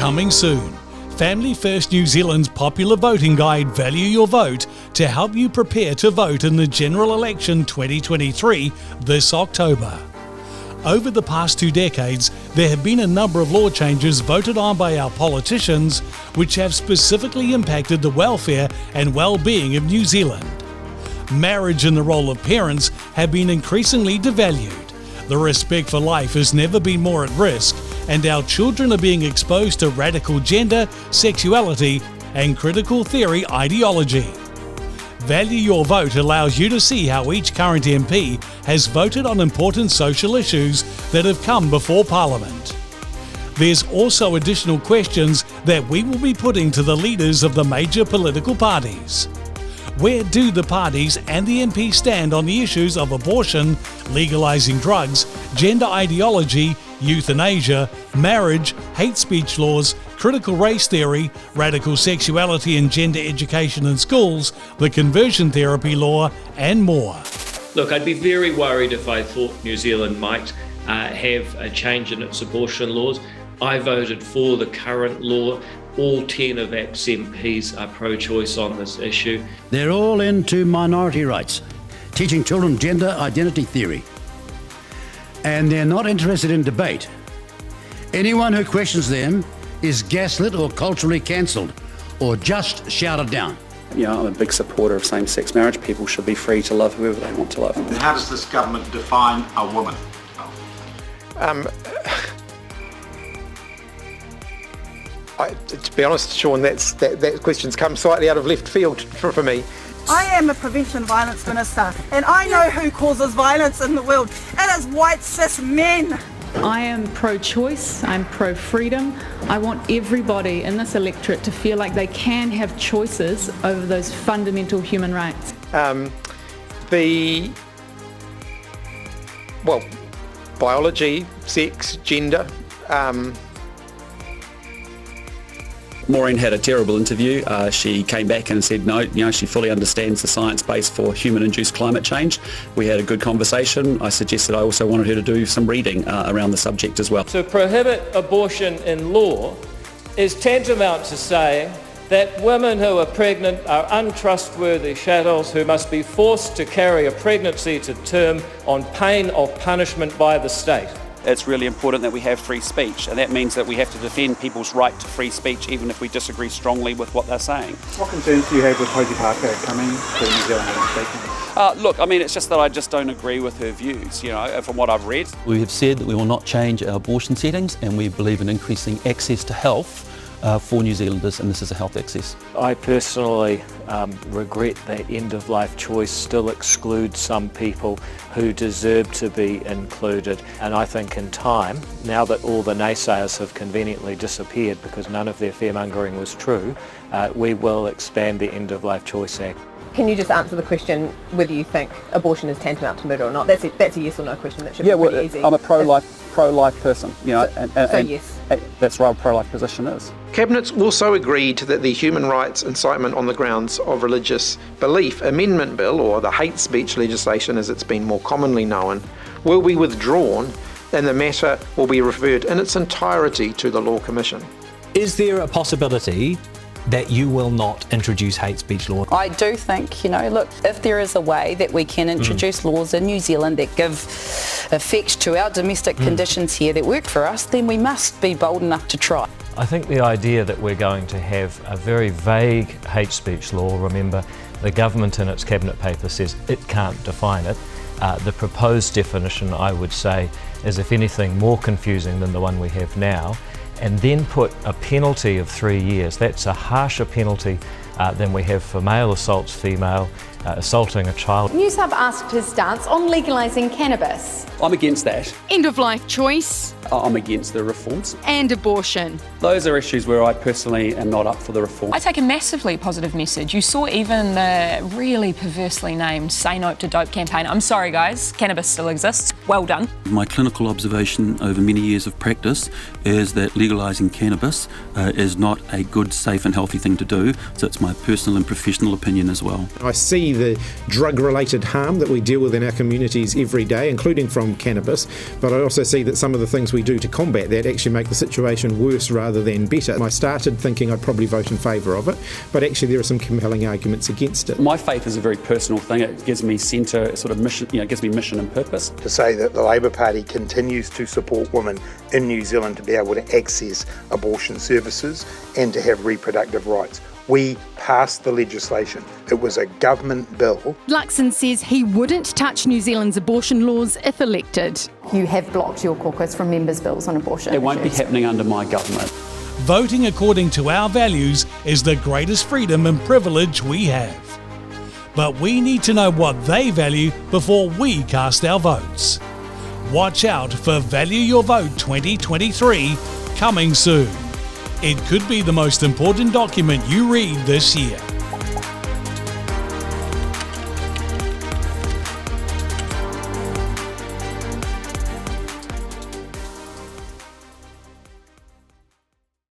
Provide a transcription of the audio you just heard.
Coming soon, Family First New Zealand's popular voting guide Value Your Vote to help you prepare to vote in the general election 2023 this October. Over the past 2 decades, there have been a number of law changes voted on by our politicians which have specifically impacted the welfare and well-being of New Zealand. Marriage and the role of parents have been increasingly devalued. The respect for life has never been more at risk, and our children are being exposed to radical gender, sexuality, and critical theory ideology. Value Your Vote allows you to see how each current MP has voted on important social issues that have come before Parliament. There's also additional questions that we will be putting to the leaders of the major political parties. Where do the parties and the MPs stand on the issues of abortion, legalising drugs, gender ideology, euthanasia, marriage, hate speech laws, critical race theory, radical sexuality and gender education in schools, the conversion therapy law, and more? Look, I'd be very worried if I thought New Zealand might have a change in its abortion laws. I voted for the current law. All 10 of ACT's MPs are pro-choice on this issue. They're all into minority rights, teaching children gender identity theory. And they're not interested in debate. Anyone who questions them is gaslit or culturally cancelled, or just shouted down. You know, I'm a big supporter of same-sex marriage. People should be free to love whoever they want to love. And how does this government define a woman? To be honest, Sean, that question's come slightly out of left field for me. I am a prevention violence minister, and I know who causes violence in the world. It is white cis men. I am pro-choice, I'm pro-freedom. I want everybody in this electorate to feel like they can have choices over those fundamental human rights. Biology, sex, gender. Maureen had a terrible interview. She came back and said no, she fully understands the science base for human-induced climate change. We had a good conversation. I suggested I also wanted her to do some reading around the subject as well. To prohibit abortion in law is tantamount to saying that women who are pregnant are untrustworthy chattels who must be forced to carry a pregnancy to term on pain of punishment by the state. It's really important that we have free speech, and that means that we have to defend people's right to free speech even if we disagree strongly with what they're saying. What concerns do you have with Posey Parker coming to New Zealand and speaking? Look, I mean, it's just that I just don't agree with her views, from what I've read. We have said that we will not change our abortion settings, and we believe in increasing access to health for New Zealanders, and this is a health access. I personally regret that end-of-life choice still excludes some people who deserve to be included. And I think in time, now that all the naysayers have conveniently disappeared because none of their fearmongering was true, we will expand the End-of-Life Choice Act. Can you just answer the question whether you think abortion is tantamount to murder or not? That's a yes or no question. That should be pretty easy. I'm a pro-life person, So yes. That's where our pro-life position is. Cabinet's also agreed that the Human Rights Incitement on the Grounds of Religious Belief Amendment Bill, or the hate speech legislation as it's been more commonly known, will be withdrawn and the matter will be referred in its entirety to the Law Commission. Is there a possibility that you will not introduce hate speech law? I do think, look, if there is a way that we can introduce laws in New Zealand that give effect to our domestic conditions here that work for us, then we must be bold enough to try. I think the idea that we're going to have a very vague hate speech law, remember, the government in its cabinet paper says it can't define it. The proposed definition, I would say, is if anything more confusing than the one we have now, and then put a penalty of 3 years. That's a harsher penalty than we have for male assaults, female assaulting a child. Newsub asked his stance on legalising cannabis. I'm against that. End-of-life choice. I'm against the reforms. And abortion. Those are issues where I personally am not up for the reform. I take a massively positive message. You saw even the really perversely named Say No to Dope campaign. I'm sorry guys, cannabis still exists. Well done. My clinical observation over many years of practice is that legalising cannabis is not a good, safe and healthy thing to do. So it's my my personal and professional opinion as well. I see the drug-related harm that we deal with in our communities every day, including from cannabis, but I also see that some of the things we do to combat that actually make the situation worse rather than better. I started thinking I'd probably vote in favour of it, but actually there are some compelling arguments against it. My faith is a very personal thing. It gives me centre, sort of mission, it gives me mission and purpose. To say that the Labour Party continues to support women in New Zealand to be able to access abortion services and to have reproductive rights. We passed the legislation. It was a government bill. Luxon says he wouldn't touch New Zealand's abortion laws if elected. You have blocked your caucus from members' bills on abortion. It won't be happening under my government. Voting according to our values is the greatest freedom and privilege we have. But we need to know what they value before we cast our votes. Watch out for Value Your Vote 2023 coming soon. It could be the most important document you read this year.